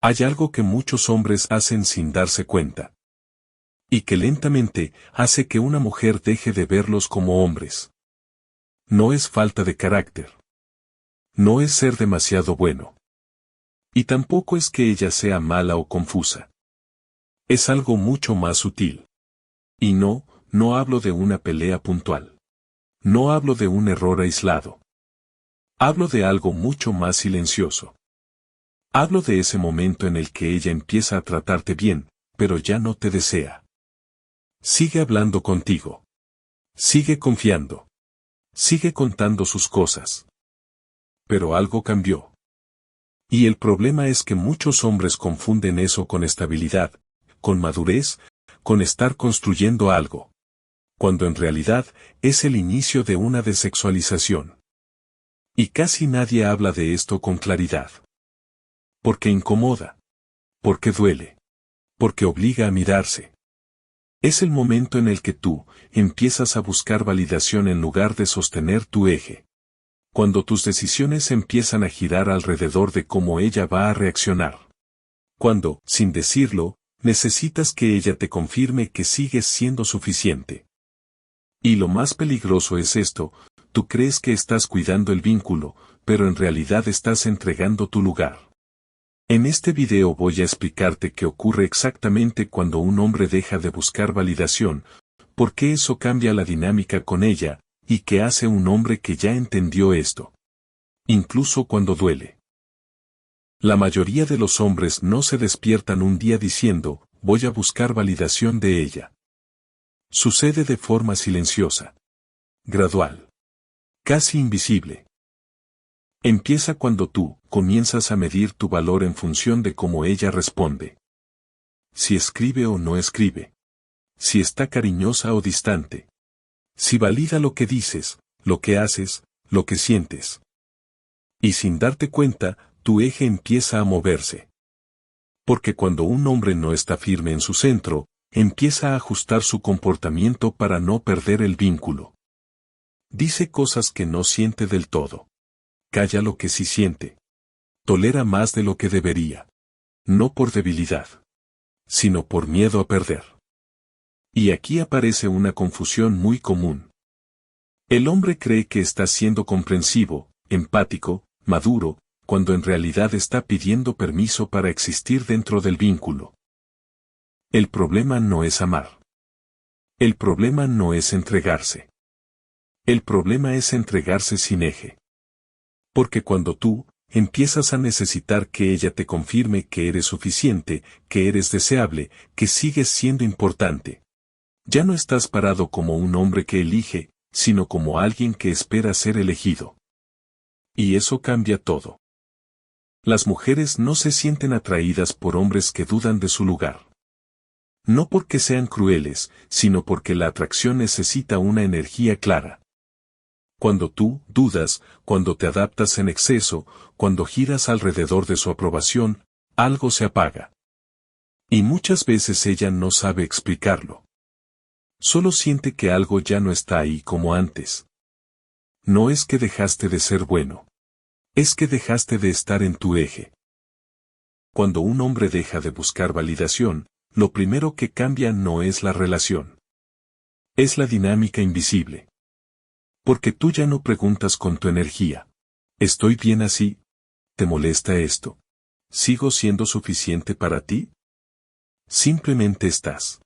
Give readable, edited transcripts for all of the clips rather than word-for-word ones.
Hay algo que muchos hombres hacen sin darse cuenta. Y que lentamente hace que una mujer deje de verlos como hombres. No es falta de carácter. No es ser demasiado bueno. Y tampoco es que ella sea mala o confusa. Es algo mucho más sutil. Y no hablo de una pelea puntual. No hablo de un error aislado. Hablo de algo mucho más silencioso. Hablo de ese momento en el que ella empieza a tratarte bien, pero ya no te desea. Sigue hablando contigo. Sigue confiando. Sigue contando sus cosas. Pero algo cambió. Y el problema es que muchos hombres confunden eso con estabilidad, con madurez, con estar construyendo algo. Cuando en realidad es el inicio de una desexualización. Y casi nadie habla de esto con claridad. Porque incomoda. Porque duele. Porque obliga a mirarse. Es el momento en el que tú empiezas a buscar validación en lugar de sostener tu eje. Cuando tus decisiones empiezan a girar alrededor de cómo ella va a reaccionar. Cuando, sin decirlo, necesitas que ella te confirme que sigues siendo suficiente. Y lo más peligroso es esto, tú crees que estás cuidando el vínculo, pero en realidad estás entregando tu lugar. En este video voy a explicarte qué ocurre exactamente cuando un hombre deja de buscar validación, por qué eso cambia la dinámica con ella, y qué hace un hombre que ya entendió esto. Incluso cuando duele. La mayoría de los hombres no se despiertan un día diciendo, voy a buscar validación de ella. Sucede de forma silenciosa. Gradual. Casi invisible. Empieza cuando tú comienzas a medir tu valor en función de cómo ella responde. Si escribe o no escribe. Si está cariñosa o distante. Si valida lo que dices, lo que haces, lo que sientes. Y sin darte cuenta, tu eje empieza a moverse. Porque cuando un hombre no está firme en su centro, empieza a ajustar su comportamiento para no perder el vínculo. Dice cosas que no siente del todo. Calla lo que sí siente. Tolera más de lo que debería. No por debilidad, sino por miedo a perder. Y aquí aparece una confusión muy común. El hombre cree que está siendo comprensivo, empático, maduro, cuando en realidad está pidiendo permiso para existir dentro del vínculo. El problema no es amar. El problema no es entregarse. El problema es entregarse sin eje. Porque cuando tú empiezas a necesitar que ella te confirme que eres suficiente, que eres deseable, que sigues siendo importante. Ya no estás parado como un hombre que elige, sino como alguien que espera ser elegido. Y eso cambia todo. Las mujeres no se sienten atraídas por hombres que dudan de su lugar. No porque sean crueles, sino porque la atracción necesita una energía clara. Cuando tú dudas, cuando te adaptas en exceso, cuando giras alrededor de su aprobación, algo se apaga. Y muchas veces ella no sabe explicarlo. Solo siente que algo ya no está ahí como antes. No es que dejaste de ser bueno. Es que dejaste de estar en tu eje. Cuando un hombre deja de buscar validación, lo primero que cambia no es la relación. Es la dinámica invisible. Porque tú ya no preguntas con tu energía. ¿Estoy bien así? ¿Te molesta esto? ¿Sigo siendo suficiente para ti? Simplemente estás.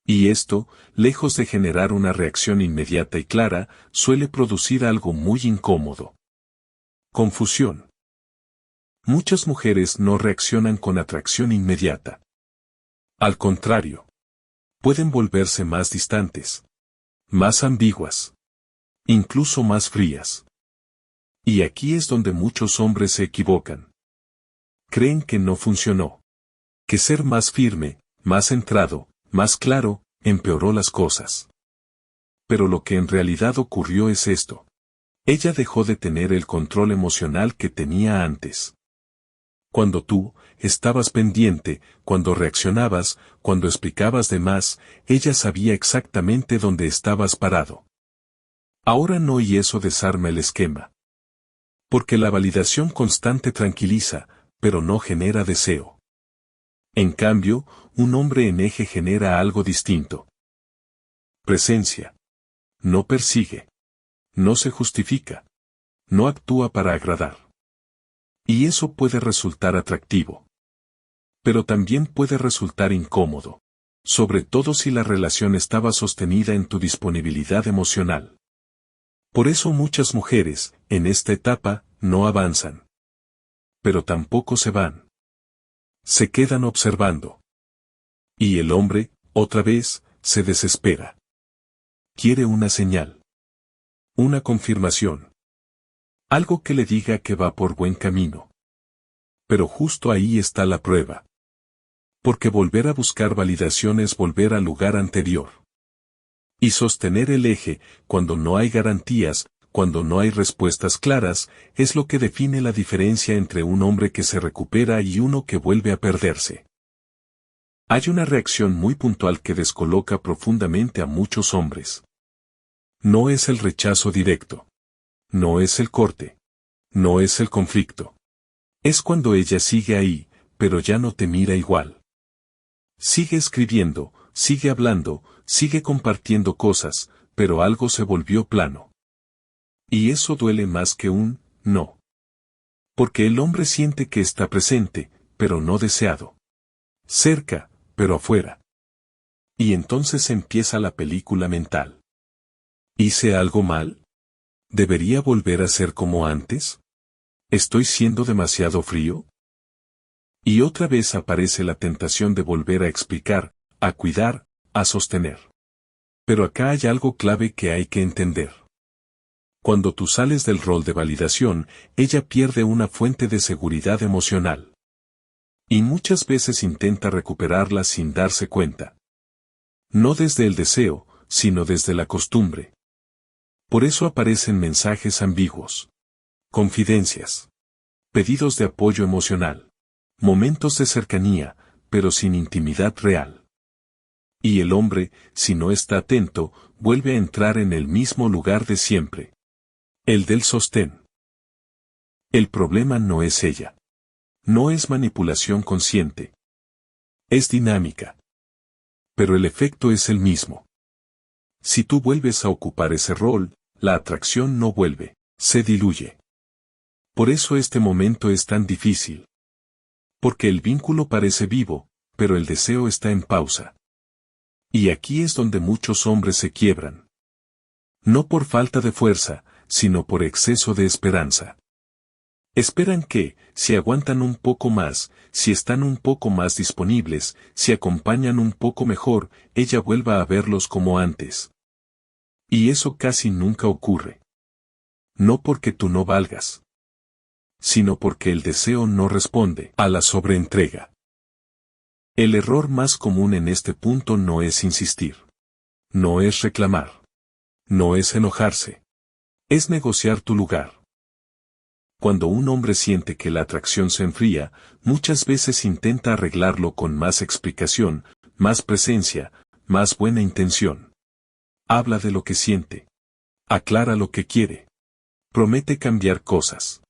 Y esto, lejos de generar una reacción inmediata y clara, suele producir algo muy incómodo. Confusión. Muchas mujeres no reaccionan con atracción inmediata. Al contrario. Pueden volverse más distantes. Más ambiguas. Incluso más frías. Y aquí es donde muchos hombres se equivocan. Creen que no funcionó. Que ser más firme, más centrado, más claro, empeoró las cosas. Pero lo que en realidad ocurrió es esto. Ella dejó de tener el control emocional que tenía antes. Cuando tú estabas pendiente, cuando reaccionabas, cuando explicabas de más, ella sabía exactamente dónde estabas parado. Ahora no, y eso desarma el esquema. Porque la validación constante tranquiliza, pero no genera deseo. En cambio, un hombre en eje genera algo distinto. Presencia. No persigue. No se justifica. No actúa para agradar. Y eso puede resultar atractivo. Pero también puede resultar incómodo. Sobre todo si la relación estaba sostenida en tu disponibilidad emocional. Por eso muchas mujeres, en esta etapa, no avanzan. Pero tampoco se van. Se quedan observando. Y el hombre, otra vez, se desespera. Quiere una señal. Una confirmación. Algo que le diga que va por buen camino. Pero justo ahí está la prueba. Porque volver a buscar validación es volver al lugar anterior. Y sostener el eje, cuando no hay garantías, cuando no hay respuestas claras, es lo que define la diferencia entre un hombre que se recupera y uno que vuelve a perderse. Hay una reacción muy puntual que descoloca profundamente a muchos hombres. No es el rechazo directo. No es el corte. No es el conflicto. Es cuando ella sigue ahí, pero ya no te mira igual. Sigue escribiendo, sigue hablando, sigue compartiendo cosas, pero algo se volvió plano. Y eso duele más que un no. Porque el hombre siente que está presente, pero no deseado. Cerca, pero afuera. Y entonces empieza la película mental. ¿Hice algo mal? ¿Debería volver a ser como antes? ¿Estoy siendo demasiado frío? Y otra vez aparece la tentación de volver a explicar, a cuidar, a sostener. Pero acá hay algo clave que hay que entender. Cuando tú sales del rol de validación, ella pierde una fuente de seguridad emocional. Y muchas veces intenta recuperarla sin darse cuenta. No desde el deseo, sino desde la costumbre. Por eso aparecen mensajes ambiguos. Confidencias. Pedidos de apoyo emocional. Momentos de cercanía, pero sin intimidad real. Y el hombre, si no está atento, vuelve a entrar en el mismo lugar de siempre. El del sostén. El problema no es ella. No es manipulación consciente. Es dinámica. Pero el efecto es el mismo. Si tú vuelves a ocupar ese rol, la atracción no vuelve, se diluye. Por eso este momento es tan difícil. Porque el vínculo parece vivo, pero el deseo está en pausa. Y aquí es donde muchos hombres se quiebran. No por falta de fuerza, sino por exceso de esperanza. Esperan que, si aguantan un poco más, si están un poco más disponibles, si acompañan un poco mejor, ella vuelva a verlos como antes. Y eso casi nunca ocurre. No porque tú no valgas, sino porque el deseo no responde a la sobreentrega. El error más común en este punto no es insistir. No es reclamar. No es enojarse. Es negociar tu lugar. Cuando un hombre siente que la atracción se enfría, muchas veces intenta arreglarlo con más explicación, más presencia, más buena intención. Habla de lo que siente. Aclara lo que quiere. Promete cambiar cosas.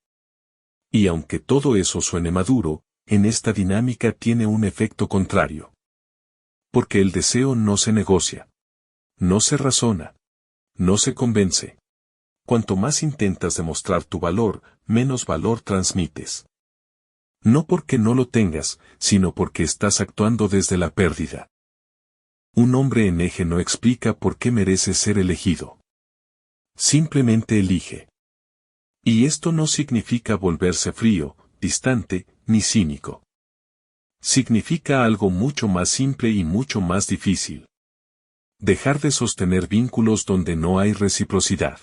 Y aunque todo eso suene maduro, en esta dinámica tiene un efecto contrario. Porque el deseo no se negocia. No se razona. No se convence. Cuanto más intentas demostrar tu valor, menos valor transmites. No porque no lo tengas, sino porque estás actuando desde la pérdida. Un hombre en eje no explica por qué merece ser elegido. Simplemente elige. Y esto no significa volverse frío, distante, ni cínico. Significa algo mucho más simple y mucho más difícil. Dejar de sostener vínculos donde no hay reciprocidad.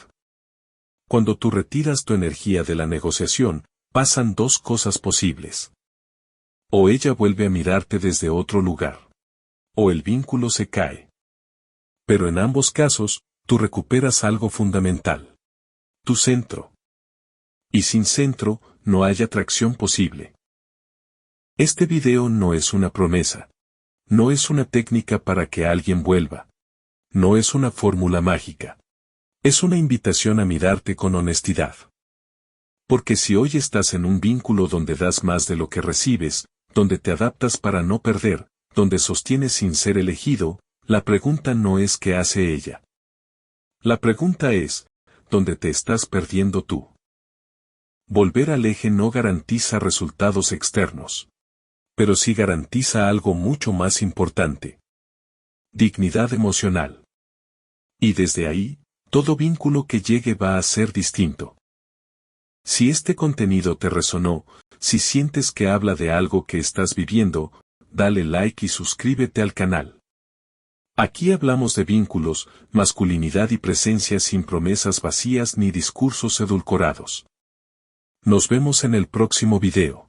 Cuando tú retiras tu energía de la negociación, pasan dos cosas posibles. O ella vuelve a mirarte desde otro lugar. O el vínculo se cae. Pero en ambos casos, tú recuperas algo fundamental. Tu centro. Y sin centro, no hay atracción posible. Este video no es una promesa. No es una técnica para que alguien vuelva. No es una fórmula mágica. Es una invitación a mirarte con honestidad. Porque si hoy estás en un vínculo donde das más de lo que recibes, donde te adaptas para no perder, donde sostienes sin ser elegido, la pregunta no es qué hace ella. La pregunta es, ¿dónde te estás perdiendo tú? Volver al eje no garantiza resultados externos. Pero sí garantiza algo mucho más importante. Dignidad emocional. Y desde ahí, todo vínculo que llegue va a ser distinto. Si este contenido te resonó, si sientes que habla de algo que estás viviendo, dale like y suscríbete al canal. Aquí hablamos de vínculos, masculinidad y presencia sin promesas vacías ni discursos edulcorados. Nos vemos en el próximo video.